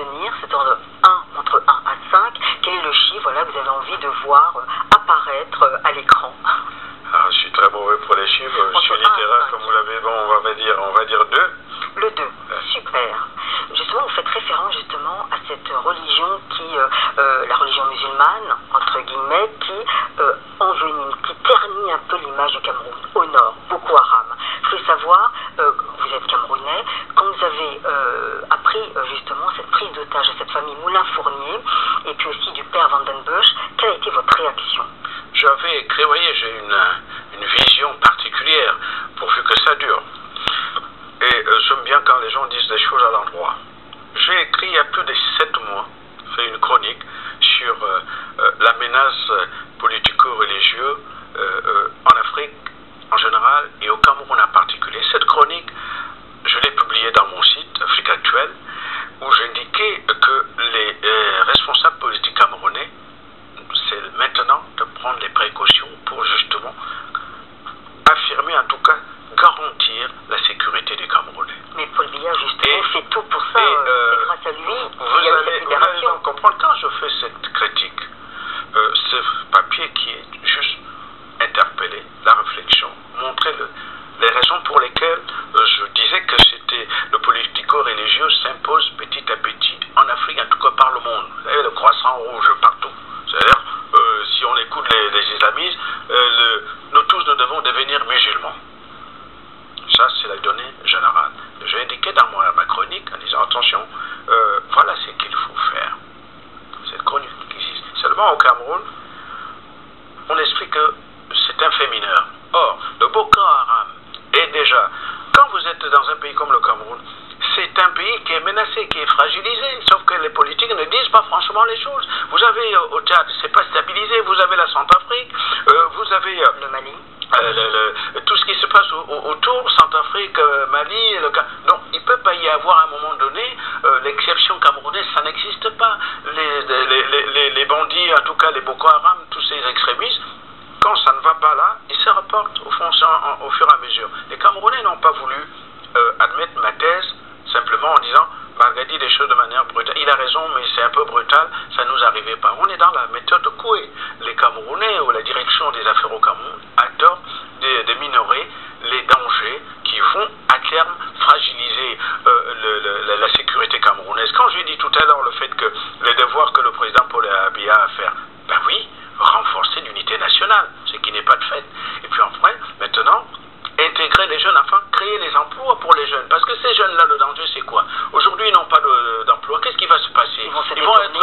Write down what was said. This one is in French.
retenir, c'est entre 1 à 5. Quel est le chiffre, voilà, que vous avez envie de voir apparaître à l'écran? Ah, je suis très mauvais pour les chiffres, je suis littéraire comme vous l'avez, bon, on va dire 2. Le 2, super. Justement, vous faites référence justement à cette religion qui, la religion musulmane, entre guillemets, qui envenime, qui ternit un peu l'image du Cameroun, au nord, Boko Haram. Je voulais savoir, vous êtes Camerounais, quand vous avez appris justement cette prise d'otage de cette famille Moulin-Fournier, et puis aussi du père Vandenbush, quelle a été votre réaction? J'avais écrit, vous voyez, j'ai une vision particulière, pourvu que ça dure. Et j'aime bien quand les gens disent des choses à l'endroit. J'ai écrit il y a plus de 7 mois, fait une chronique sur la menace politico-religieuse en Afrique en général et au Cameroun en particulier. Cette chronique, je l'ai publiée dans mon site Afrique Actuelle, où j'indiquais que les responsables politiques camerounais, c'est maintenant de prendre les précautions pour justement affirmer, en tout cas, garantir la sécurité des Camerounais. Mais Paul Biya, justement, fait tout pour ça. C'est grâce à lui qu'il y a eu cette vous allez donc comprendre, quand je fais cette critique, ce papier qui est juste interpellé, la réflexion, montrer les raisons pour lesquelles je disais que c'était le politico-religieux s'impose petit à petit en Afrique, en tout cas par le monde. Vous savez, le croissant rouge partout. C'est-à-dire, si on écoute les islamistes, nous tous nous devons devenir musulmans. Ça, c'est la donnée générale. J'ai indiqué dans ma chronique en disant, attention, voilà ce qu'il faut faire. Cette chronique qui existe. Seulement au Cameroun, on explique que c'est un fait mineur. Or, le Boko Haram est déjà, quand vous êtes dans un pays comme le Cameroun, c'est un pays qui est menacé, qui est fragilisé, sauf que les politiques ne disent pas franchement les choses. Vous avez au Tchad, c'est pas stabilisé, vous avez la Centrafrique, vous avez le Mali. Tout ce qui se passe autour, Centrafrique, Mali, donc il ne peut pas y avoir à un moment donné l'exception camerounaise, ça n'existe pas. Les bandits, en tout cas les Boko Haram, tous ces extrémistes, quand ça ne va pas là, ils se reportent au fur et à mesure. Les Camerounais n'ont pas voulu admettre ma thèse simplement en disant Marga dit des choses de manière brutale. Il a raison, mais c'est un peu brutal, ça ne nous arrivait pas. On est dans la méthode Coué. Les Camerounais ou la direction des affaires au Cameroun a tort de minorer les dangers qui vont à terme fragiliser la sécurité camerounaise. Quand j'ai dit tout à l'heure le fait que le devoir que le président Paul Biya a à faire, ben oui, renforcer l'unité nationale, ce qui n'est pas de fait. Et puis enfin, maintenant, intégrer les jeunes, enfin créer les emplois pour les jeunes. Parce que ces jeunes-là, le danger, c'est quoi? Aujourd'hui, ils n'ont pas d'emploi. Qu'est-ce qui va se passer? Ils vont être